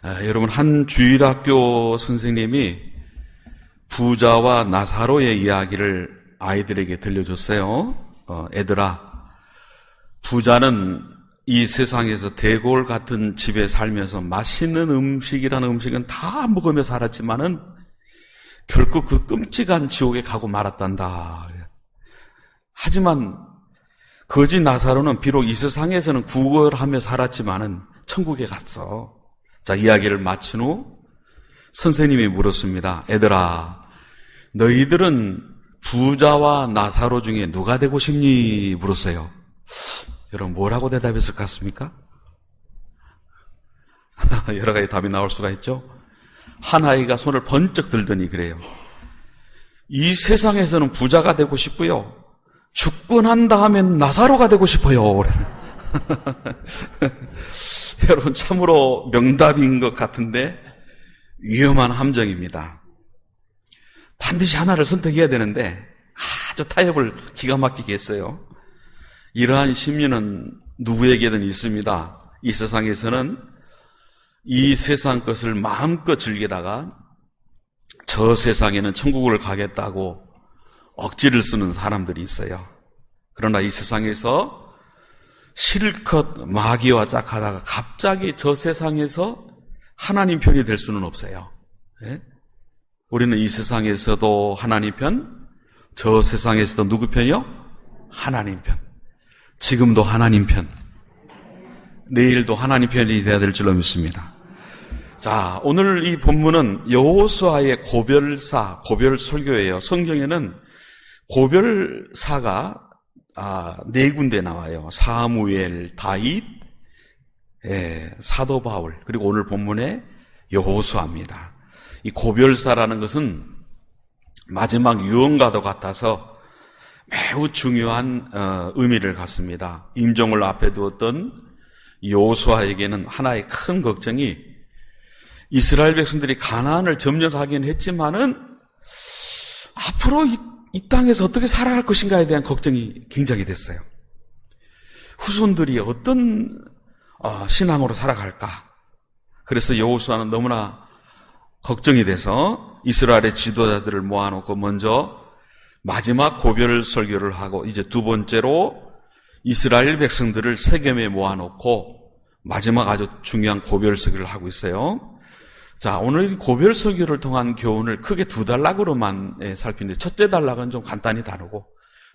여러분, 한 주일학교 선생님이 부자와 나사로의 이야기를 아이들에게 들려줬어요. 애들아, 부자는 이 세상에서 대골 같은 집에 살면서 맛있는 음식이라는 음식은 다 먹으며 살았지만은 결국 그 끔찍한 지옥에 가고 말았단다. 하지만 거지 나사로는 비록 이 세상에서는 구걸하며 살았지만은 천국에 갔어. 자, 이야기를 마친 후 선생님이 물었습니다. 애들아, 너희들은 부자와 나사로 중에 누가 되고 싶니? 물었어요. 여러분, 뭐라고 대답했을 것 같습니까? 여러 가지 답이 나올 수가 있죠. 한 아이가 손을 번쩍 들더니 그래요. 이 세상에서는 부자가 되고 싶고요, 죽고 난 다음엔 나사로가 되고 싶어요. 여러분, 참으로 명답인 것 같은데 위험한 함정입니다. 반드시 하나를 선택해야 되는데 아주 타협을 기가 막히게 했어요. 이러한 심리는 누구에게든 있습니다. 이 세상에서는 이 세상 것을 마음껏 즐기다가 저 세상에는 천국을 가겠다고 억지를 쓰는 사람들이 있어요. 그러나 이 세상에서 실컷 마귀와 짝하다가 갑자기 저 세상에서 하나님 편이 될 수는 없어요. 네? 우리는 이 세상에서도 하나님 편, 저 세상에서도 누구 편이요? 하나님 편. 지금도 하나님 편, 내일도 하나님 편이 되어야 될 줄로 믿습니다. 자, 오늘 이 본문은 여호수아의 고별사, 고별설교예요. 성경에는 고별사가 4군데 나와요. 사무엘, 다윗, 사도 바울, 그리고 오늘 본문의 여호수아입니다. 이 고별사라는 것은 마지막 유언과도 같아서 매우 중요한 의미를 갖습니다. 임종을 앞에 두었던 여호수아에게는 하나의 큰 걱정이 이스라엘 백성들이 가나안을 점령하긴 했지만은 앞으로 이 땅에서 어떻게 살아갈 것인가에 대한 걱정이 굉장히 됐어요. 후손들이 어떤 신앙으로 살아갈까? 그래서 여호수아는 너무나 걱정이 돼서 이스라엘의 지도자들을 모아놓고 먼저 마지막 고별 설교를 하고, 이제 두 번째로 이스라엘 백성들을 세겜에 모아놓고 마지막 아주 중요한 고별 설교를 하고 있어요. 자, 오늘 이 고별 설교를 통한 교훈을 크게 2단락으로만 살피는데, 첫째 단락은 좀 간단히 다루고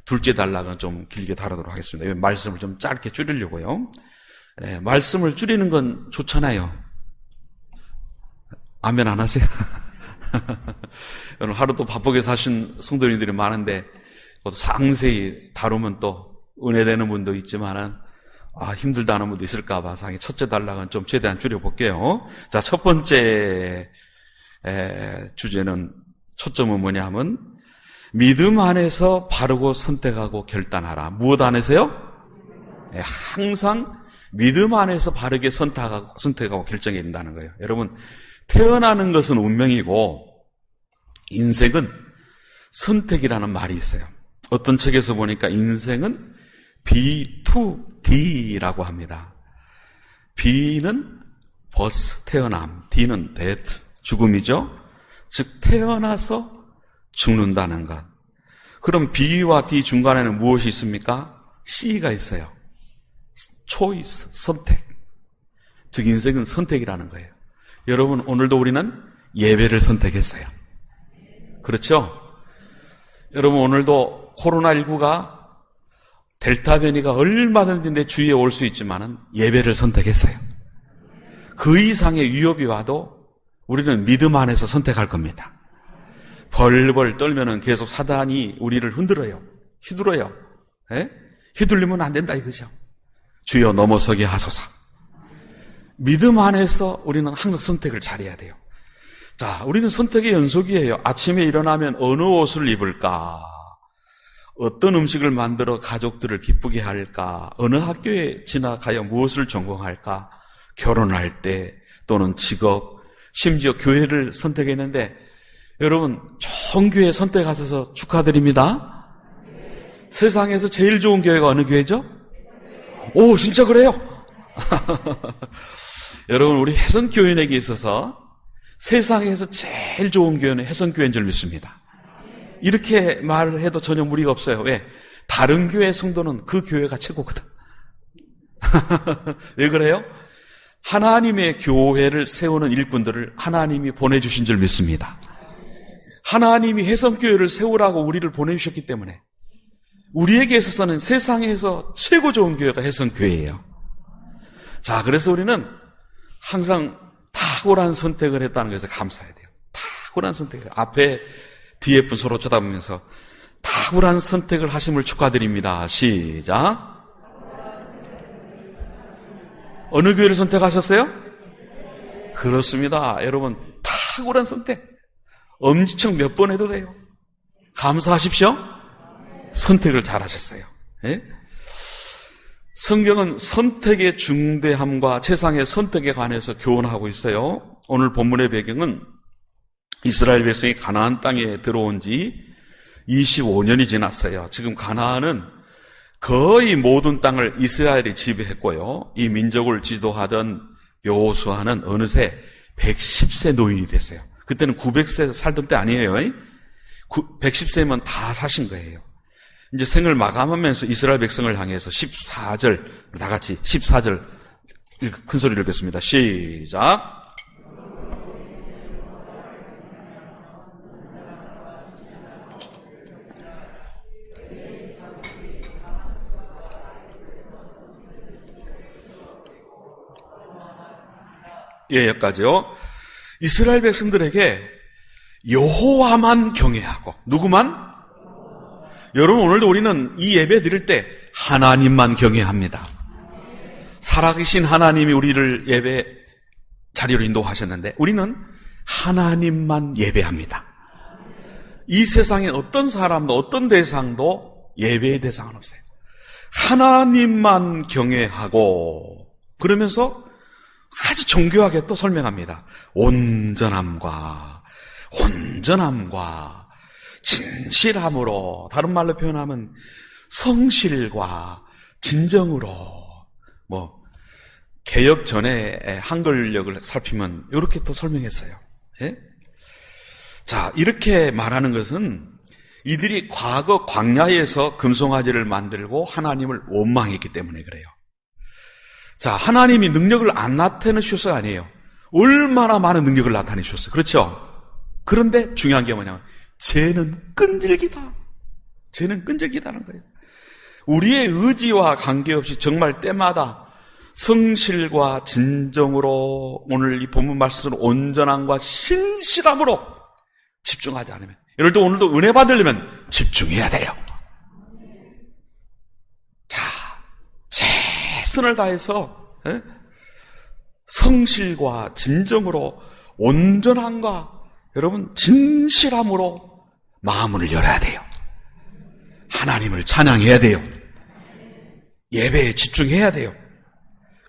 둘째 단락은 좀 길게 다루도록 하겠습니다. 말씀을 좀 짧게 줄이려고요. 말씀을 줄이는 건 좋잖아요. 아멘 안 하세요? 여러분, 하루도 바쁘게 사신 성도님들이 많은데 상세히 다루면 또 은혜되는 분도 있지만은 힘들다는 분도 있을까봐 상의 첫째 단락은 좀 최대한 줄여볼게요. 자, 첫 번째 주제는, 초점은 뭐냐 하면 믿음 안에서 바르고 선택하고 결단하라. 무엇 안에서요? 항상 믿음 안에서 바르게 선택하고 결정해야 된다는 거예요. 여러분, 태어나는 것은 운명이고 인생은 선택이라는 말이 있어요. 어떤 책에서 보니까 인생은 B2D라고 합니다. B는 birth, 태어남, D는 death, 죽음이죠. 즉 태어나서 죽는다는 것. 그럼 B와 D 중간에는 무엇이 있습니까? C가 있어요. choice, 선택. 즉 인생은 선택이라는 거예요. 여러분, 오늘도 우리는 예배를 선택했어요. 그렇죠? 여러분, 오늘도 코로나19가 델타 변이가 얼마든지 내 주위에 올 수 있지만은 예배를 선택했어요. 그 이상의 위협이 와도 우리는 믿음 안에서 선택할 겁니다. 벌벌 떨면은 계속 사단이 우리를 흔들어요. 휘둘러요. 휘둘리면 안 된다 이거죠. 주여 넘어서게 하소서. 믿음 안에서 우리는 항상 선택을 잘해야 돼요. 자, 우리는 선택의 연속이에요. 아침에 일어나면 어느 옷을 입을까? 어떤 음식을 만들어 가족들을 기쁘게 할까? 어느 학교에 진학하여 무엇을 전공할까? 결혼할 때 또는 직업, 심지어 교회를 선택했는데, 여러분, 좋은 교회 선택하셔서 축하드립니다. 세상에서 제일 좋은 교회가 어느 교회죠? 오, 진짜 그래요? 여러분, 우리 혜성교인에게 있어서 세상에서 제일 좋은 교회는 혜성교회인 줄 믿습니다. 이렇게 말해도 전혀 무리가 없어요. 왜? 다른 교회 성도는 그 교회가 최고거든. 왜 그래요? 하나님의 교회를 세우는 일꾼들을 하나님이 보내주신 줄 믿습니다. 하나님이 혜성교회를 세우라고 우리를 보내주셨기 때문에 우리에게 있어서는 세상에서 최고 좋은 교회가 혜성교회예요. 자, 그래서 우리는 항상 탁월한 선택을 했다는 것에 감사해야 돼요. 탁월한 선택을. 앞에 뒤에 분 서로 쳐다보면서 탁월한 선택을 하심을 축하드립니다. 시작. 어느 교회를 선택하셨어요? 그렇습니다. 여러분, 탁월한 선택. 엄지척 몇 번 해도 돼요. 감사하십시오. 선택을 잘 하셨어요. 예? 성경은 선택의 중대함과 세상의 선택에 관해서 교훈하고 있어요. 오늘 본문의 배경은 이스라엘 백성이 가나안 땅에 들어온 지 25년이 지났어요. 지금 가나안은 거의 모든 땅을 이스라엘이 지배했고요. 이 민족을 지도하던 여호수아는 어느새 110세 노인이 됐어요. 그때는 900세 살던 때 아니에요. 110세면 다 사신 거예요. 이제 생을 마감하면서 이스라엘 백성을 향해서 14절, 다 같이 14절 큰 소리를 읽겠습니다. 시작. 예, 여기까지요. 이스라엘 백성들에게 여호와만 경외하고 누구만? 여러분, 오늘도 우리는 이 예배 드릴 때 하나님만 경외합니다. 살아계신 하나님이 우리를 예배 자리로 인도하셨는데 우리는 하나님만 예배합니다. 이 세상에 어떤 사람도 어떤 대상도 예배의 대상은 없어요. 하나님만 경외하고 그러면서 아주 정교하게 또 설명합니다. 온전함과 진실함으로, 다른 말로 표현하면 성실과 진정으로, 개혁 전에 한글역을 살피면 이렇게 또 설명했어요. 예? 자, 이렇게 말하는 것은 이들이 과거 광야에서 금송아지를 만들고 하나님을 원망했기 때문에 그래요. 자, 하나님이 능력을 안 나타내주셔서 아니에요. 얼마나 많은 능력을 나타내주셨어요. 그렇죠? 그런데 중요한 게 뭐냐면 죄는 끈질기다. 죄는 끈질기다는 거예요. 우리의 의지와 관계없이 정말 때마다 성실과 진정으로, 오늘 이 본문 말씀으로 온전함과 신실함으로 집중하지 않으면, 예를 들어 오늘도 은혜 받으려면 집중해야 돼요. 자, 최선을 다해서 성실과 진정으로, 온전함과 여러분 진실함으로 마음을 열어야 돼요. 하나님을 찬양해야 돼요. 예배에 집중해야 돼요.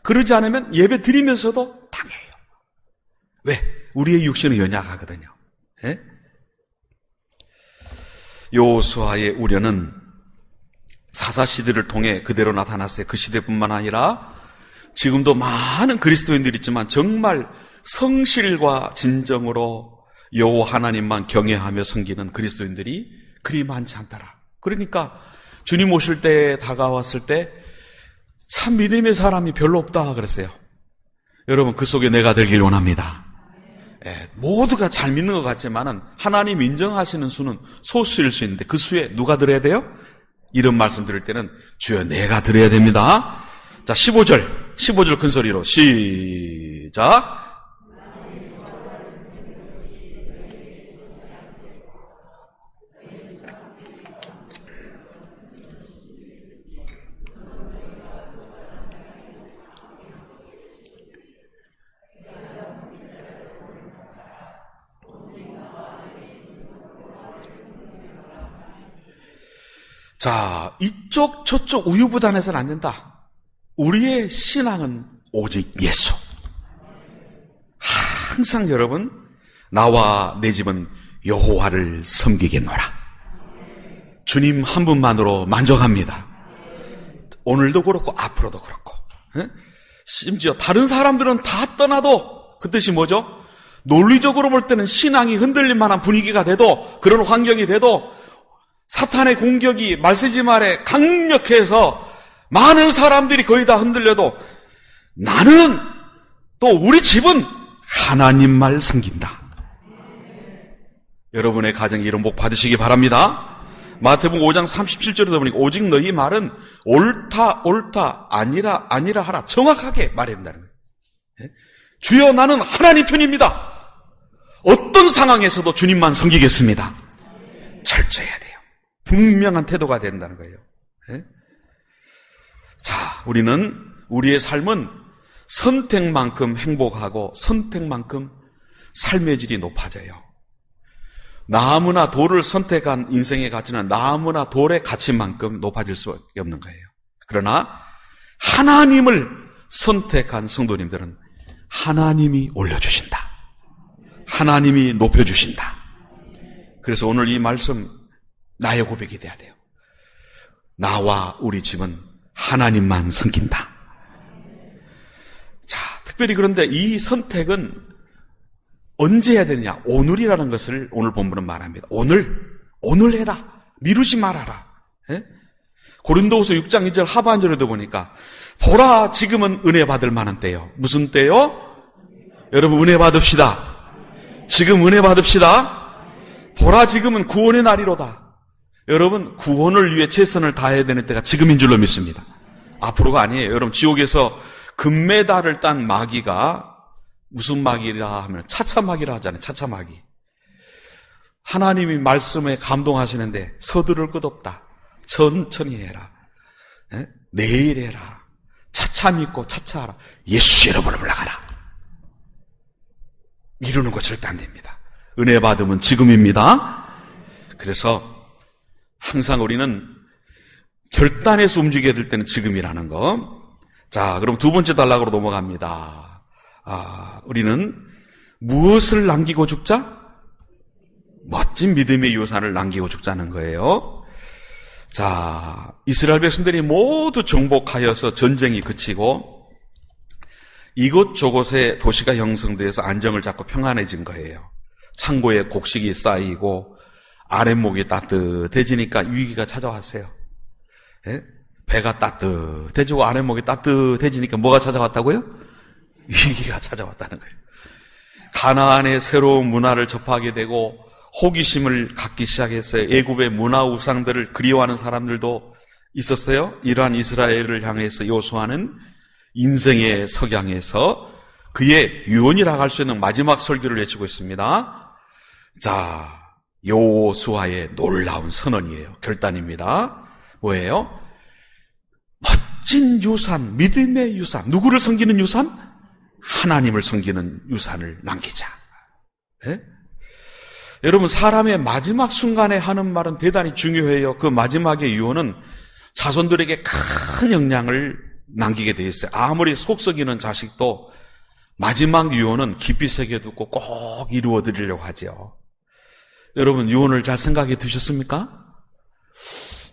그러지 않으면 예배 드리면서도 당해요. 왜? 우리의 육신은 연약하거든요. 예? 여호수아의 우려는 사사시대를 통해 그대로 나타났어요. 그 시대뿐만 아니라 지금도 많은 그리스도인들이 있지만 정말 성실과 진정으로 여호와 하나님만 경외하며 섬기는 그리스도인들이 그리 많지 않더라. 그러니까 주님 오실 때 다가왔을 때 참 믿음의 사람이 별로 없다 그랬어요. 여러분, 그 속에 내가 되길 원합니다. 예, 모두가 잘 믿는 것 같지만은 하나님 인정하시는 수는 소수일 수 있는데 그 수에 누가 들어야 돼요? 이런 말씀 드릴 때는 주여 내가 드려야 됩니다. 자, 15절 큰 소리로 시작. 자, 이쪽 저쪽 우유부단해서는 안 된다. 우리의 신앙은 오직 예수. 항상 여러분, 나와 내 집은 여호와를 섬기겠노라. 주님 한 분만으로 만족합니다. 오늘도 그렇고 앞으로도 그렇고. 심지어 다른 사람들은 다 떠나도 그 뜻이 뭐죠? 논리적으로 볼 때는 신앙이 흔들릴 만한 분위기가 돼도, 그런 환경이 돼도 사탄의 공격이 말세지 말에 강력해서 많은 사람들이 거의 다 흔들려도 나는, 또 우리 집은 하나님만 섬긴다. 여러분의 가정에 이런 복 받으시기 바랍니다. 마태복음 5장 37절에 보니까 오직 너희 말은 옳다 옳다 아니라 아니라 하라, 정확하게 말해야 된다는 거예요. 주여 나는 하나님 편입니다. 어떤 상황에서도 주님만 섬기겠습니다. 철저해야 돼요. 분명한 태도가 된다는 거예요. 자, 우리는 우리의 삶은 선택만큼 행복하고 선택만큼 삶의 질이 높아져요. 나무나 돌을 선택한 인생의 가치는 나무나 돌의 가치만큼 높아질 수밖에 없는 거예요. 그러나 하나님을 선택한 성도님들은 하나님이 올려주신다. 하나님이 높여주신다. 그래서 오늘 이 말씀 나의 고백이 돼야 돼요. 나와 우리 집은 하나님만 섬긴다. 자, 특별히 그런데 이 선택은 언제 해야 되느냐? 오늘이라는 것을 오늘 본문은 말합니다. 오늘 해라. 미루지 말아라. 고린도후서 6장 2절 하반절에도 보니까 보라 지금은 은혜 받을 만한 때요. 무슨 때요? 여러분 은혜 받읍시다. 지금 은혜 받읍시다. 보라 지금은 구원의 날이로다. 여러분 구원을 위해 최선을 다해야 되는 때가 지금인 줄로 믿습니다. 앞으로가 아니에요. 여러분 지옥에서 금메달을 딴 마귀가 무슨 마귀라 하면 차차마귀라 하잖아요. 차차마귀. 하나님이 말씀에 감동하시는데 서두를 것 없다. 천천히 해라. 내일 해라. 차차 믿고 차차하라. 예수 여러분을 불러가라. 미루는 거 절대 안 됩니다. 은혜 받으면 지금입니다. 그래서 항상 우리는 결단해서 움직여야 될 때는 지금이라는 거. 자, 그럼 두 번째 단락으로 넘어갑니다. 우리는 무엇을 남기고 죽자? 멋진 믿음의 유산을 남기고 죽자는 거예요. 자, 이스라엘 백성들이 모두 정복하여서 전쟁이 그치고 이곳저곳에 도시가 형성되어서 안정을 잡고 평안해진 거예요. 창고에 곡식이 쌓이고 아랫목이 따뜻해지니까 위기가 찾아왔어요. 배가 따뜻해지고 아랫목이 따뜻해지니까 뭐가 찾아왔다고요? 위기가 찾아왔다는 거예요. 가나안의 새로운 문화를 접하게 되고 호기심을 갖기 시작했어요. 애굽의 문화 우상들을 그리워하는 사람들도 있었어요. 이러한 이스라엘을 향해서 여호수아는 인생의 석양에서 그의 유언이라고 할 수 있는 마지막 설교를 외치고 있습니다. 자, 여호수아의 놀라운 선언이에요. 결단입니다. 뭐예요? 멋진 유산, 믿음의 유산. 누구를 섬기는 유산? 하나님을 섬기는 유산을 남기자. 여러분 사람의 마지막 순간에 하는 말은 대단히 중요해요. 그 마지막의 유언은 자손들에게 큰 영향을 남기게 되어 있어요. 아무리 속 썩이는 자식도 마지막 유언은 깊이 새겨두고 꼭 이루어드리려고 하죠. 여러분 유언을 잘 생각해 두셨습니까?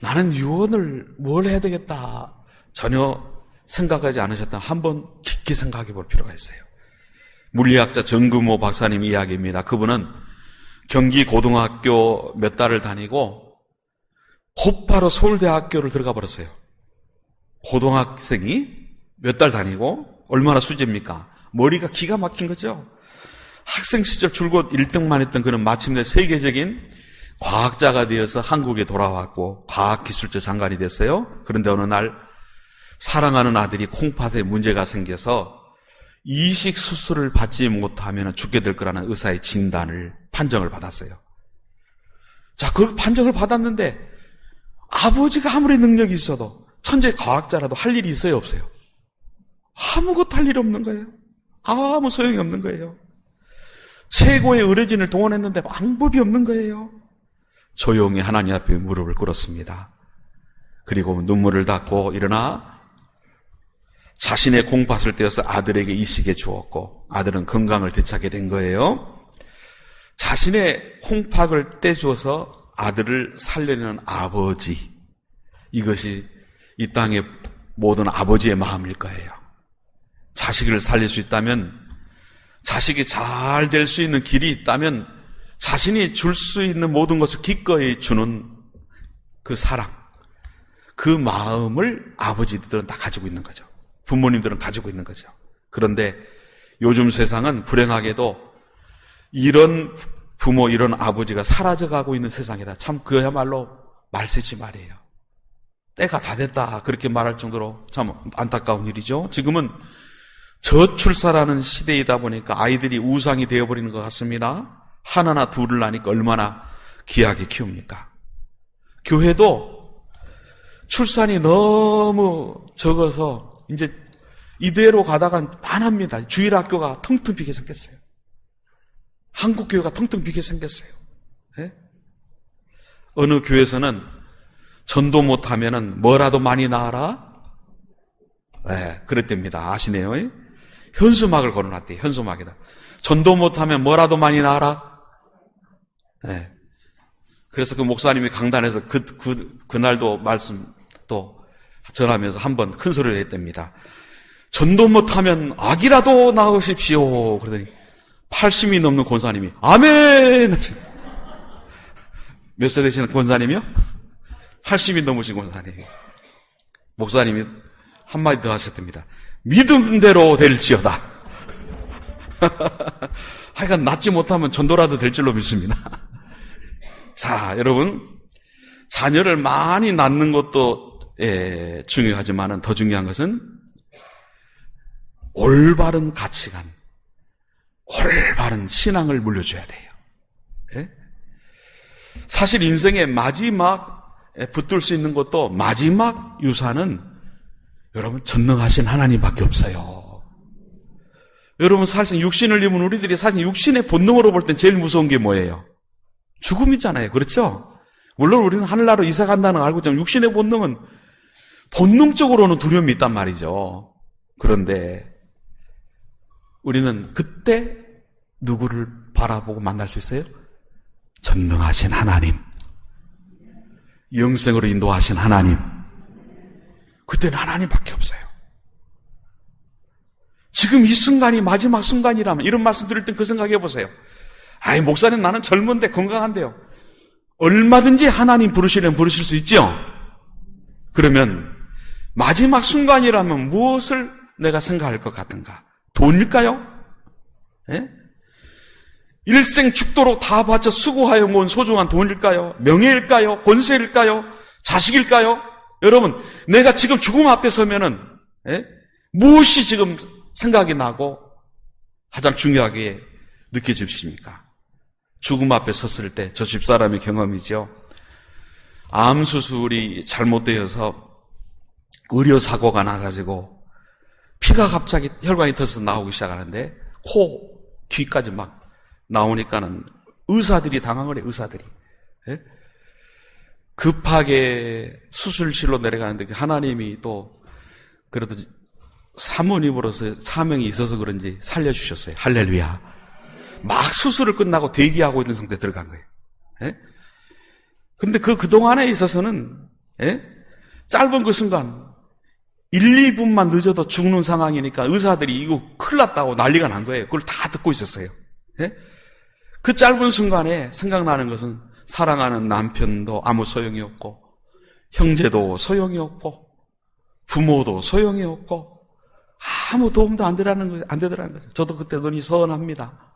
나는 유언을 뭘 해야 되겠다 전혀 생각하지 않으셨다면 한번 깊게 생각해 볼 필요가 있어요. 물리학자 정금호 박사님 이야기입니다. 그분은 경기 고등학교 몇 달을 다니고 곧바로 서울대학교를 들어가 버렸어요. 고등학생이 몇 달 다니고 얼마나 수재입니까? 머리가 기가 막힌 거죠. 학생 시절 줄곧 1등만 했던 그는 마침내 세계적인 과학자가 되어서 한국에 돌아왔고 과학기술처 장관이 됐어요. 그런데 어느 날 사랑하는 아들이 콩팥에 문제가 생겨서 이식 수술을 받지 못하면 죽게 될 거라는 의사의 판정을 받았어요. 자, 그 판정을 받았는데 아버지가 아무리 능력이 있어도 천재 과학자라도 할 일이 있어요, 없어요? 아무것도 할 일이 없는 거예요. 아무 소용이 없는 거예요. 최고의 의료진을 동원했는데 방법이 없는 거예요. 조용히 하나님 앞에 무릎을 꿇었습니다. 그리고 눈물을 닦고 일어나 자신의 콩팥을 떼어서 아들에게 이식해 주었고 아들은 건강을 되찾게 된 거예요. 자신의 콩팥을 떼주어서 아들을 살려내는 아버지, 이것이 이 땅의 모든 아버지의 마음일 거예요. 자식을 살릴 수 있다면, 자식이 잘 될 수 있는 길이 있다면 자신이 줄 수 있는 모든 것을 기꺼이 주는 그 사랑, 그 마음을 아버지들은 다 가지고 있는 거죠. 부모님들은 가지고 있는 거죠. 그런데 요즘 세상은 불행하게도 이런 부모, 이런 아버지가 사라져가고 있는 세상이다. 참 그야말로 말세지 말이에요. 때가 다 됐다 그렇게 말할 정도로 참 안타까운 일이죠. 지금은 저출산하는 시대이다 보니까 아이들이 우상이 되어버리는 것 같습니다. 하나나 둘을 낳으니까 얼마나 귀하게 키웁니까? 교회도 출산이 너무 적어서 이제 이대로 가다가 많합니다. 주일학교가 텅텅 비게 생겼어요. 한국교회가 텅텅 비게 생겼어요. 네? 어느 교회에서는 전도 못하면은 뭐라도 많이 나와라? 네, 그랬답니다. 아시네요. 현수막을 걸어놨대요. 현수막에다. 전도 못하면 뭐라도 많이 나와라? 네. 그래서 그 목사님이 강단에서 그날도 말씀 또 전하면서 한번 큰 소리를 했답니다. 전도 못하면 악이라도 낳으십시오. 그러더니 80이 넘는 권사님이 아멘! 몇 세 되시는 권사님이요? 80이 넘으신 권사님. 목사님이 한마디 더 하셨답니다. 믿음대로 될지어다. 하여간 낳지 못하면 전도라도 될 줄로 믿습니다. 자, 여러분, 자녀를 많이 낳는 것도 중요하지만 더 중요한 것은 올바른 가치관, 올바른 신앙을 물려줘야 돼요. 예? 사실 인생의 마지막 붙들 수 있는 것도 마지막 유산은 여러분 전능하신 하나님밖에 없어요. 여러분 사실상 육신을 입은 우리들이 사실 육신의 본능으로 볼 땐 제일 무서운 게 뭐예요? 죽음이잖아요. 그렇죠? 물론 우리는 하늘나라로 이사 간다는 걸 알고 있지만 육신의 본능은 본능적으로는 두려움이 있단 말이죠. 그런데 우리는 그때 누구를 바라보고 만날 수 있어요? 전능하신 하나님, 영생으로 인도하신 하나님. 그때는 하나님밖에 없어요. 지금 이 순간이 마지막 순간이라면 이런 말씀 드릴 땐 그 생각해 보세요. 아이, 목사님 나는 젊은데 건강한데요. 얼마든지 하나님 부르시려면 부르실 수 있죠? 그러면 마지막 순간이라면 무엇을 내가 생각할 것 같은가? 돈일까요? 예? 일생 죽도록 다 바쳐 수고하여 모은 소중한 돈일까요? 명예일까요? 권세일까요? 자식일까요? 여러분, 내가 지금 죽음 앞에 서면은 무엇이 지금 생각이 나고 가장 중요하게 느껴지십니까? 죽음 앞에 섰을 때 저 집사람의 경험이죠. 암 수술이 잘못되어서 의료사고가 나가지고 피가 갑자기 혈관이 터져서 나오기 시작하는데 코, 귀까지 막 나오니까는 의사들이 당황을 해요. 의사들이. 예? 급하게 수술실로 내려가는데 하나님이 또 그래도 사모님으로서 사명이 있어서 그런지 살려주셨어요. 할렐루야. 막 수술을 끝나고 대기하고 있는 상태에 들어간 거예요. 예? 그런데 그동안에 있어서는 짧은 그 순간 1, 2분만 늦어도 죽는 상황이니까 의사들이 이거 큰일 났다고 난리가 난 거예요. 그걸 다 듣고 있었어요. 예? 그 짧은 순간에 생각나는 것은 사랑하는 남편도 아무 소용이 없고 형제도 소용이 없고 부모도 소용이 없고 아무 도움도 안 되더라는 거죠. 저도 그때 눈이 서운합니다.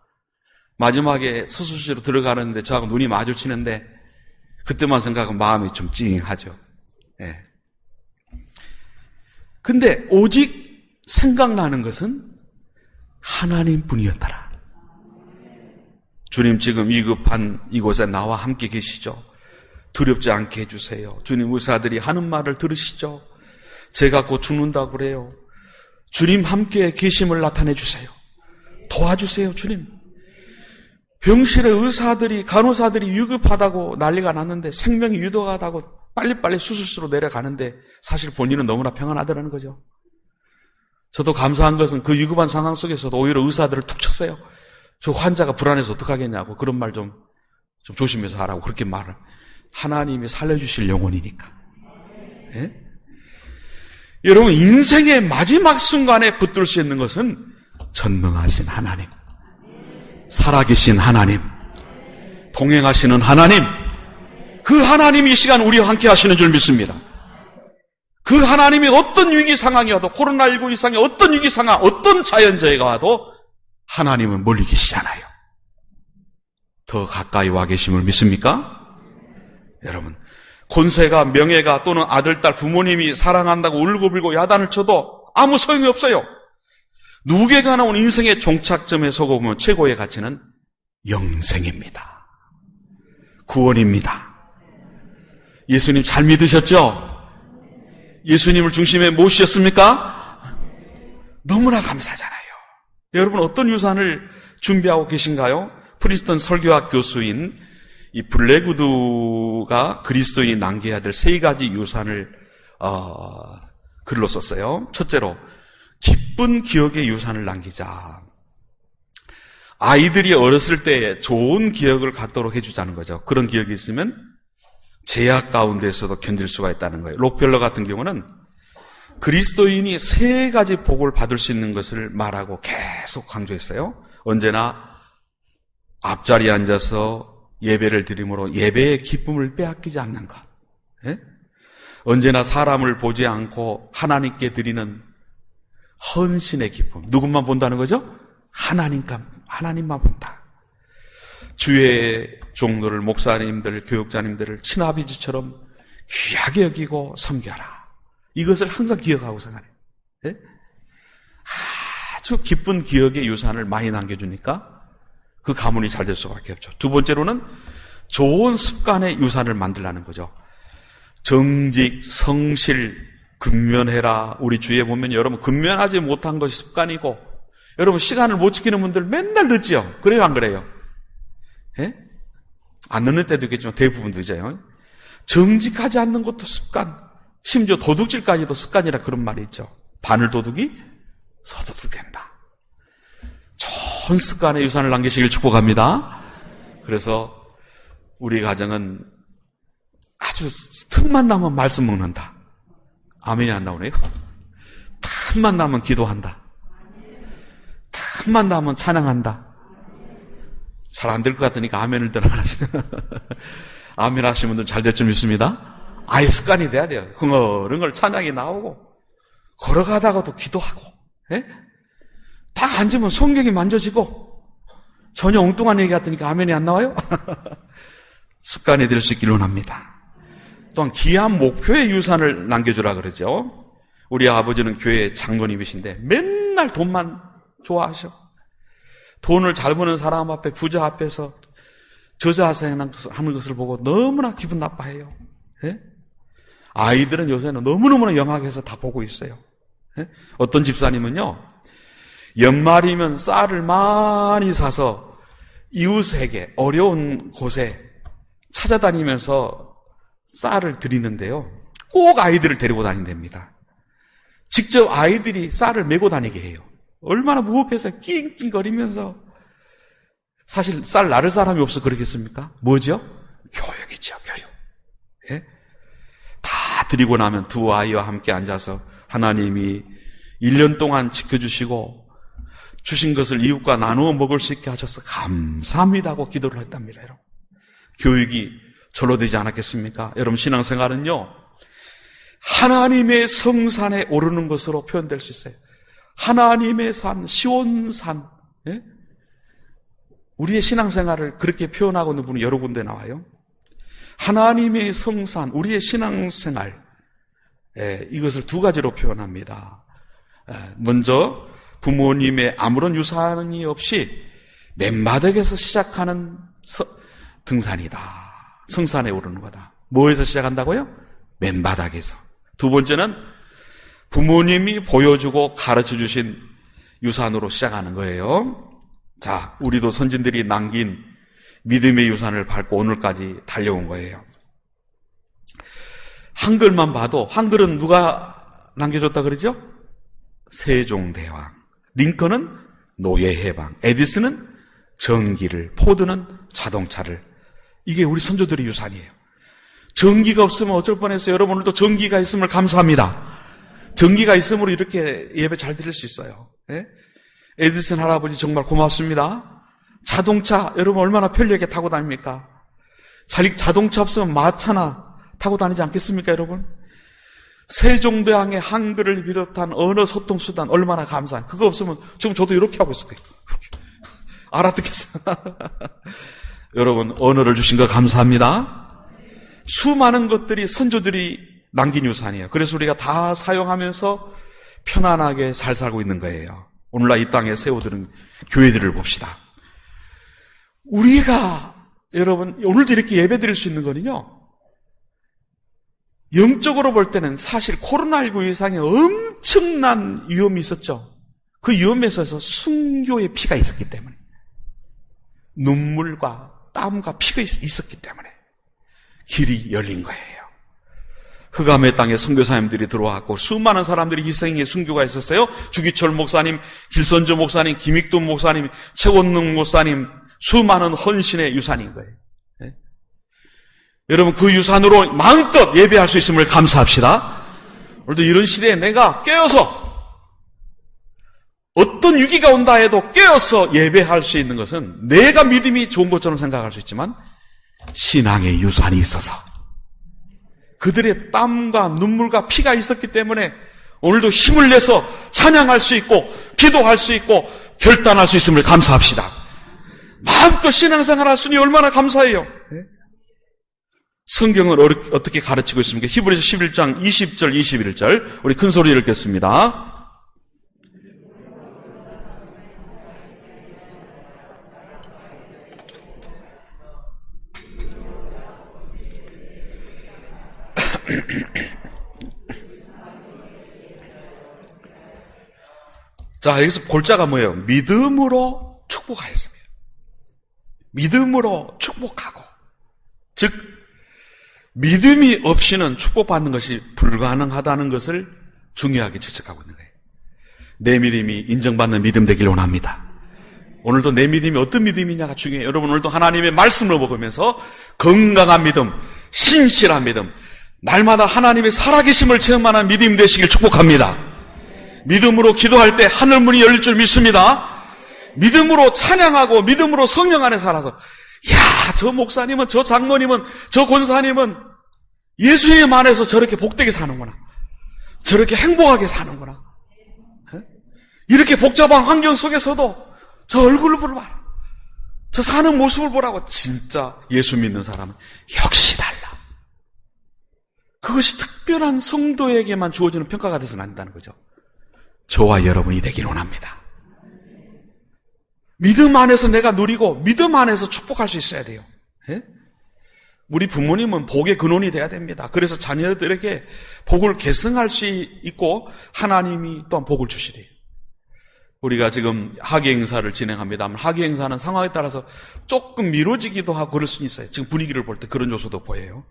마지막에 수술실로 들어가는데 저하고 눈이 마주치는데 그때만 생각하면 마음이 좀 찡하죠. 예. 근데 오직 생각나는 것은 하나님뿐이었더라. 주님 지금 위급한 이곳에 나와 함께 계시죠. 두렵지 않게 해주세요. 주님 의사들이 하는 말을 들으시죠. 제가 곧 죽는다고 그래요. 주님 함께 계심을 나타내 주세요. 도와주세요 주님. 병실에 의사들이 간호사들이 위급하다고 난리가 났는데 생명이 위독하다고 빨리빨리 수술실로 내려가는데 사실 본인은 너무나 평안하더라는 거죠. 저도 감사한 것은 그 위급한 상황 속에서도 오히려 의사들을 툭 쳤어요. 저 환자가 불안해서 어떡하겠냐고 그런 말 좀 조심해서 하라고 그렇게 말을. 하나님이 살려주실 영혼이니까. 예? 여러분, 인생의 마지막 순간에 붙들 수 있는 것은 전능하신 하나님, 살아계신 하나님, 동행하시는 하나님, 그 하나님이 이 시간 우리와 함께 하시는 줄 믿습니다. 그 하나님이 어떤 위기 상황이 와도, 코로나19 이상의 어떤 위기 상황, 어떤 자연재해가 와도 하나님은 멀리 계시잖아요. 더 가까이 와 계심을 믿습니까? 여러분, 권세가, 명예가 또는 아들, 딸, 부모님이 사랑한다고 울고불고 야단을 쳐도 아무 소용이 없어요. 누구에게 나온 인생의 종착점에 서고 보면 최고의 가치는 영생입니다. 구원입니다. 예수님 잘 믿으셨죠? 예수님을 중심에 모시셨습니까? 너무나 감사하잖아요. 여러분, 어떤 유산을 준비하고 계신가요? 프린스턴 설교학 교수인 이 블랙우드가 그리스도인이 남겨야 될 3가지 유산을 글로 썼어요. 첫째로, 기쁜 기억의 유산을 남기자. 아이들이 어렸을 때 좋은 기억을 갖도록 해주자는 거죠. 그런 기억이 있으면 제약 가운데서도 견딜 수가 있다는 거예요. 록펠러 같은 경우는 그리스도인이 3가지 복을 받을 수 있는 것을 말하고 계속 강조했어요. 언제나 앞자리에 앉아서 예배를 드림으로 예배의 기쁨을 빼앗기지 않는 것. 예? 언제나 사람을 보지 않고 하나님께 드리는 헌신의 기쁨. 누구만 본다는 거죠? 하나님만 본다. 주의 종들을, 목사님들, 교육자님들을 친아버지처럼 귀하게 여기고 섬겨라. 이것을 항상 기억하고 생각해요. 예? 아주 기쁜 기억의 유산을 많이 남겨주니까 그 가문이 잘 될 수밖에 없죠. 두 번째로는 좋은 습관의 유산을 만들라는 거죠. 정직, 성실, 근면해라. 우리 주위에 보면 여러분 근면하지 못한 것이 습관이고, 여러분 시간을 못 지키는 분들 맨날 늦죠. 그래요, 안 그래요? 예? 안 늦는 때도 있겠지만 대부분 늦어요. 정직하지 않는 것도 습관, 심지어 도둑질까지도 습관이라 그런 말이 있죠. 바늘 도둑이 서도둑 된다. 좋은 습관의 유산을 남기시길 축복합니다. 그래서 우리 가정은 아주 틈만 나면 말씀 먹는다. 아멘이 안 나오네요. 틈만 나면 기도한다. 틈만 나면 찬양한다. 잘 안 될 것 같으니까 아멘을 들어가세요. 아멘 하시는 분들 잘 될 줄 믿습니다. 아예 습관이 돼야 돼요. 흥얼흥얼 찬양이 나오고, 걸어가다가도 기도하고, 예? 딱 앉으면 성경이 만져지고, 전혀 엉뚱한 얘기 같으니까 아멘이 안 나와요? 습관이 될 수 있기를 원합니다. 또한 귀한 목표의 유산을 남겨주라 그러죠. 우리 아버지는 교회 장로님이신데 맨날 돈만 좋아하셔. 돈을 잘 버는 사람 앞에, 부자 앞에서 저자하는 것을 보고 너무나 기분 나빠해요. 예? 아이들은 요새는 너무너무나 영악해서 다 보고 있어요. 예? 어떤 집사님은요, 연말이면 쌀을 많이 사서 이웃에게 어려운 곳에 찾아다니면서 쌀을 드리는데요, 꼭 아이들을 데리고 다닌답니다. 직접 아이들이 쌀을 메고 다니게 해요. 얼마나 무겁겠어요. 낑낑거리면서. 사실 쌀 나를 사람이 없어 그러겠습니까? 뭐죠? 교육이죠, 교육. 예? 다 드리고 나면 두 아이와 함께 앉아서 하나님이 1년 동안 지켜주시고 주신 것을 이웃과 나누어 먹을 수 있게 하셔서 감사합니다 하고 기도를 했답니다. 여러분, 교육이 절로 되지 않았겠습니까? 여러분, 신앙생활은요, 하나님의 성산에 오르는 것으로 표현될 수 있어요. 하나님의 산, 시온산. 예? 우리의 신앙생활을 그렇게 표현하고 있는 분이 여러 군데 나와요. 하나님의 성산, 우리의 신앙생활, 이것을 두 가지로 표현합니다. 먼저 부모님의 아무런 유산이 없이 맨바닥에서 시작하는 등산이다. 성산에 오르는 거다. 뭐에서 시작한다고요? 맨바닥에서. 두 번째는 부모님이 보여주고 가르쳐 주신 유산으로 시작하는 거예요. 자, 우리도 선진들이 남긴 믿음의 유산을 밟고 오늘까지 달려온 거예요. 한글만 봐도, 한글은 누가 남겨줬다 그러죠? 세종대왕, 링컨은 노예해방, 에디슨은 전기를, 포드는 자동차를. 이게 우리 선조들의 유산이에요. 전기가 없으면 어쩔 뻔했어요. 여러분, 오늘도 전기가 있음을 감사합니다. 전기가 있으므로 이렇게 예배 잘 드릴 수 있어요. 예? 에디슨 할아버지 정말 고맙습니다. 자동차 여러분 얼마나 편리하게 타고 다닙니까? 자동차 없으면 마차나 타고 다니지 않겠습니까, 여러분? 세종대왕의 한글을 비롯한 언어 소통 수단 얼마나 감사해요. 그거 없으면 지금 저도 이렇게 하고 있을 거예요. 알아듣겠어요. 여러분 언어를 주신 거 감사합니다. 수많은 것들이 선조들이 남긴 유산이에요. 그래서 우리가 다 사용하면서 편안하게 잘 살고 있는 거예요. 오늘날 이 땅에 세워드는 교회들을 봅시다. 우리가 여러분 오늘도 이렇게 예배 드릴 수 있는 거는요, 영적으로 볼 때는 사실 코로나19 이상의 엄청난 위험이 있었죠. 그 위험에서 순교의 피가 있었기 때문에, 눈물과 땀과 피가 있었기 때문에 길이 열린 거예요. 흑암의 땅에 선교사님들이 들어왔고 수많은 사람들이 희생의 순교가 있었어요. 주기철 목사님, 길선조 목사님, 김익돈 목사님, 최원능 목사님, 수많은 헌신의 유산인 거예요. 네? 여러분 그 유산으로 마음껏 예배할 수 있음을 감사합시다. 오늘도 이런 시대에 내가 깨어서 어떤 위기가 온다 해도 깨어서 예배할 수 있는 것은 내가 믿음이 좋은 것처럼 생각할 수 있지만 신앙의 유산이 있어서 그들의 땀과 눈물과 피가 있었기 때문에 오늘도 힘을 내서 찬양할 수 있고 기도할 수 있고 결단할 수 있음을 감사합시다. 마음껏 신앙생활 할 수 있으니 얼마나 감사해요. 네? 성경을 어떻게 가르치고 있습니까? 히브리서 11장 20절 21절 우리 큰 소리를 읽겠습니다. 자, 여기서 골자가 뭐예요? 믿음으로 축복하였습니다. 믿음으로 축복하고, 즉 믿음이 없이는 축복받는 것이 불가능하다는 것을 중요하게 지적하고 있는 거예요. 내 믿음이 인정받는 믿음 되길 원합니다. 오늘도 내 믿음이 어떤 믿음이냐가 중요해요. 여러분 오늘도 하나님의 말씀을 먹으면서 건강한 믿음, 신실한 믿음, 날마다 하나님의 살아계심을 체험하는 믿음 되시길 축복합니다. 믿음으로 기도할 때 하늘문이 열릴 줄 믿습니다. 믿음으로 찬양하고 믿음으로 성령 안에 살아서, 야, 저 목사님은, 저 장로님은, 저 권사님은 예수님 안에서 저렇게 복되게 사는구나, 저렇게 행복하게 사는구나, 이렇게 복잡한 환경 속에서도 저 얼굴을 보라, 저 사는 모습을 보라고. 진짜 예수 믿는 사람은 역시 달라. 그것이 특별한 성도에게만 주어지는 평가가 돼서는 안 된다는 거죠. 저와 여러분이 되길 원합니다. 믿음 안에서 내가 누리고 믿음 안에서 축복할 수 있어야 돼요. 예? 우리 부모님은 복의 근원이 돼야 됩니다. 그래서 자녀들에게 복을 계승할 수 있고 하나님이 또한 복을 주시래요. 우리가 지금 학예 행사를 진행합니다만 학예 행사는 상황에 따라서 조금 미뤄지기도 하고 그럴 수는 있어요. 지금 분위기를 볼 때 그런 요소도 보여요.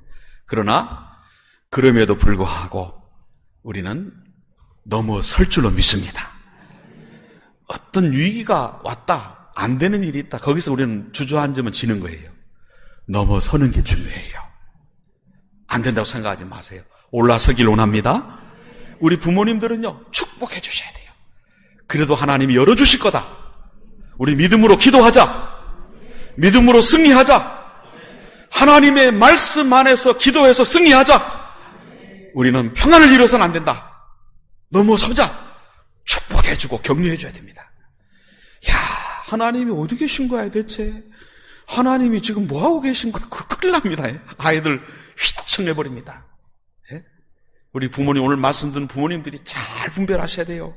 그러나 그럼에도 불구하고 우리는 넘어설 줄로 믿습니다. 어떤 위기가 왔다, 안 되는 일이 있다, 거기서 우리는 주저앉으면 지는 거예요. 넘어서는 게 중요해요. 안 된다고 생각하지 마세요. 올라서길 원합니다. 우리 부모님들은요, 축복해 주셔야 돼요. 그래도 하나님이 열어주실 거다. 우리 믿음으로 기도하자. 믿음으로 승리하자. 하나님의 말씀 안에서 기도해서 승리하자. 우리는 평안을 잃어서는 안 된다. 넘어서자. 축복해주고 격려해줘야 됩니다. 야, 하나님이 어디 계신 거야 대체? 하나님이 지금 뭐하고 계신 거야? 큰일 납니다. 아이들 휘청해버립니다. 예? 우리 부모님, 오늘 말씀 듣는 부모님들이 잘 분별하셔야 돼요.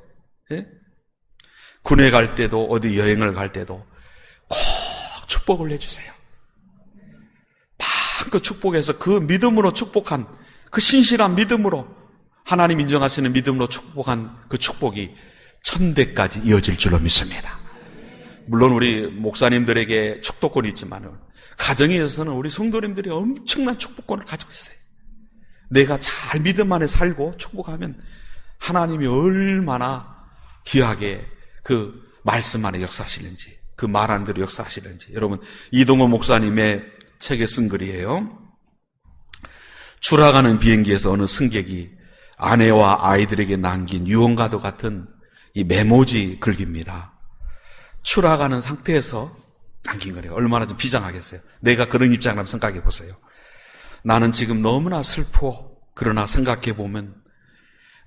예? 군에 갈 때도 어디 여행을 갈 때도 꼭 축복을 해주세요. 마음껏 축복해서 그 믿음으로 축복한, 그 신실한 믿음으로, 하나님 인정하시는 믿음으로 축복한 그 축복이 천대까지 이어질 줄로 믿습니다. 물론 우리 목사님들에게 축복권이 있지만 가정에 있어서는 우리 성도님들이 엄청난 축복권을 가지고 있어요. 내가 잘 믿음 안에 살고 축복하면 하나님이 얼마나 귀하게 그 말씀 안에 역사하시는지, 그 말하는 대로 역사하시는지. 여러분, 이동호 목사님의 책에 쓴 글이에요. 추락하는 비행기에서 어느 승객이 아내와 아이들에게 남긴 유언과도 같은 이 메모지 글귀입니다. 추락하는 상태에서 남긴 거래요. 얼마나 좀 비장하겠어요. 내가 그런 입장이라면 생각해 보세요. 나는 지금 너무나 슬퍼. 그러나 생각해 보면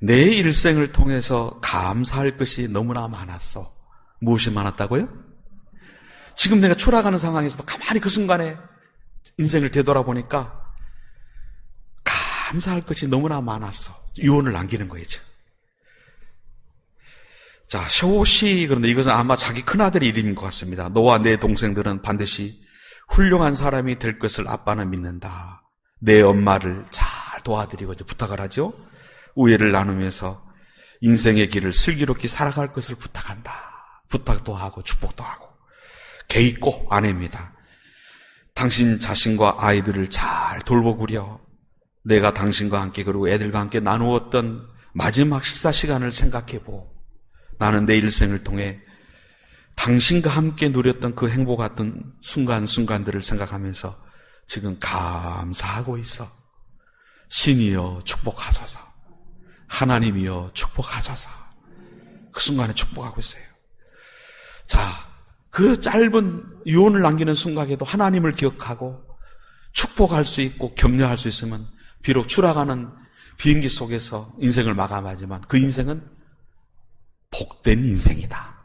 내 일생을 통해서 감사할 것이 너무나 많았어. 무엇이 많았다고요? 지금 내가 추락하는 상황에서도 가만히 그 순간에 인생을 되돌아보니까 감사할 것이 너무나 많았어. 유언을 남기는 거죠. 자, 쇼시, 그런데 이것은 아마 자기 큰아들의 이름인 것 같습니다. 너와 내 동생들은 반드시 훌륭한 사람이 될 것을 아빠는 믿는다. 내 엄마를 잘 도와드리고 부탁을 하죠. 우애를 나누면서 인생의 길을 슬기롭게 살아갈 것을 부탁한다. 부탁도 하고 축복도 하고. 개있고 아내입니다. 당신 자신과 아이들을 잘 돌보구려. 내가 당신과 함께 그리고 애들과 함께 나누었던 마지막 식사 시간을 생각해보. 나는 내 일생을 통해 당신과 함께 누렸던 그 행복 같은 순간순간들을 생각하면서 지금 감사하고 있어. 신이여 축복하소서. 하나님이여 축복하소서. 그 순간에 축복하고 있어요. 자, 그 짧은 유언을 남기는 순간에도 하나님을 기억하고 축복할 수 있고 격려할 수 있으면 비록 추락하는 비행기 속에서 인생을 마감하지만 그 인생은 복된 인생이다.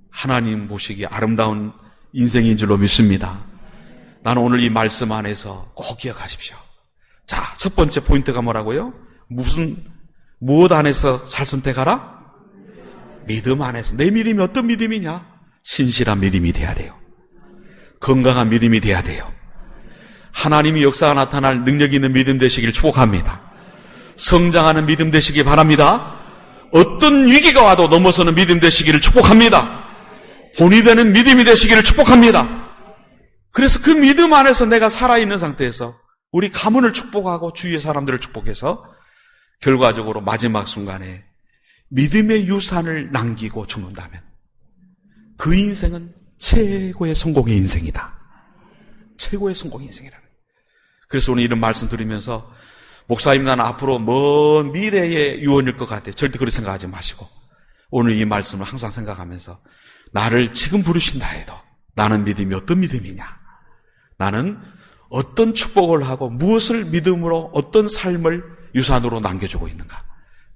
하나님 보시기에 아름다운 인생인 줄로 믿습니다. 나는 오늘 이 말씀 안에서 꼭 기억하십시오. 자, 첫 번째 포인트가 뭐라고요? 무엇 안에서 잘 선택하라? 믿음 안에서. 내 믿음이 어떤 믿음이냐? 신실한 믿음이 돼야 돼요. 건강한 믿음이 돼야 돼요. 하나님이 역사가 나타날 능력 있는 믿음 되시길 축복합니다. 성장하는 믿음 되시기 바랍니다. 어떤 위기가 와도 넘어서는 믿음 되시기를 축복합니다. 본이 되는 믿음이 되시기를 축복합니다. 그래서 그 믿음 안에서 내가 살아있는 상태에서 우리 가문을 축복하고 주위의 사람들을 축복해서 결과적으로 마지막 순간에 믿음의 유산을 남기고 죽는다면 그 인생은 최고의 성공의 인생이다. 최고의 성공의 인생이라는 거예요. 그래서 오늘 이런 말씀 드리면서 목사님 나는 앞으로 먼 미래의 유언일 것 같아요. 절대 그렇게 생각하지 마시고 오늘 이 말씀을 항상 생각하면서 나를 지금 부르신다 해도 나는 믿음이 어떤 믿음이냐, 나는 어떤 축복을 하고 무엇을 믿음으로 어떤 삶을 유산으로 남겨주고 있는가,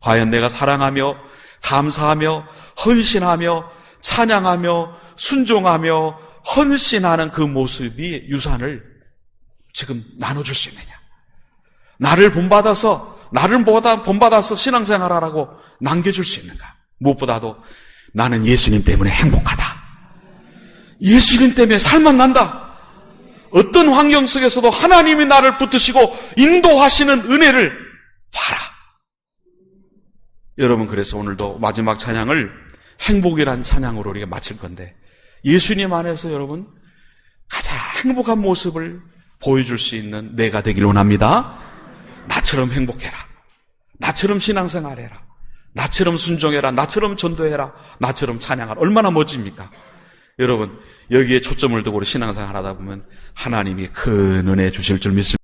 과연 내가 사랑하며 감사하며 헌신하며 찬양하며 순종하며 헌신하는 그 모습이 유산을 지금 나눠줄 수 있느냐, 나를 본받아서 신앙생활하라고 남겨줄 수 있는가. 무엇보다도 나는 예수님 때문에 행복하다. 예수님 때문에 살만 난다. 어떤 환경 속에서도 하나님이 나를 붙드시고 인도하시는 은혜를 봐라. 여러분, 그래서 오늘도 마지막 찬양을 행복이란 찬양으로 우리가 마칠 건데 예수님 안에서 여러분 가장 행복한 모습을 보여줄 수 있는 내가 되길 원합니다. 나처럼 행복해라. 나처럼 신앙생활해라. 나처럼 순종해라. 나처럼 전도해라. 나처럼 찬양하라. 얼마나 멋집니까? 여러분, 여기에 초점을 두고 우리 신앙생활 하다 보면 하나님이 큰 은혜 주실 줄 믿습니다.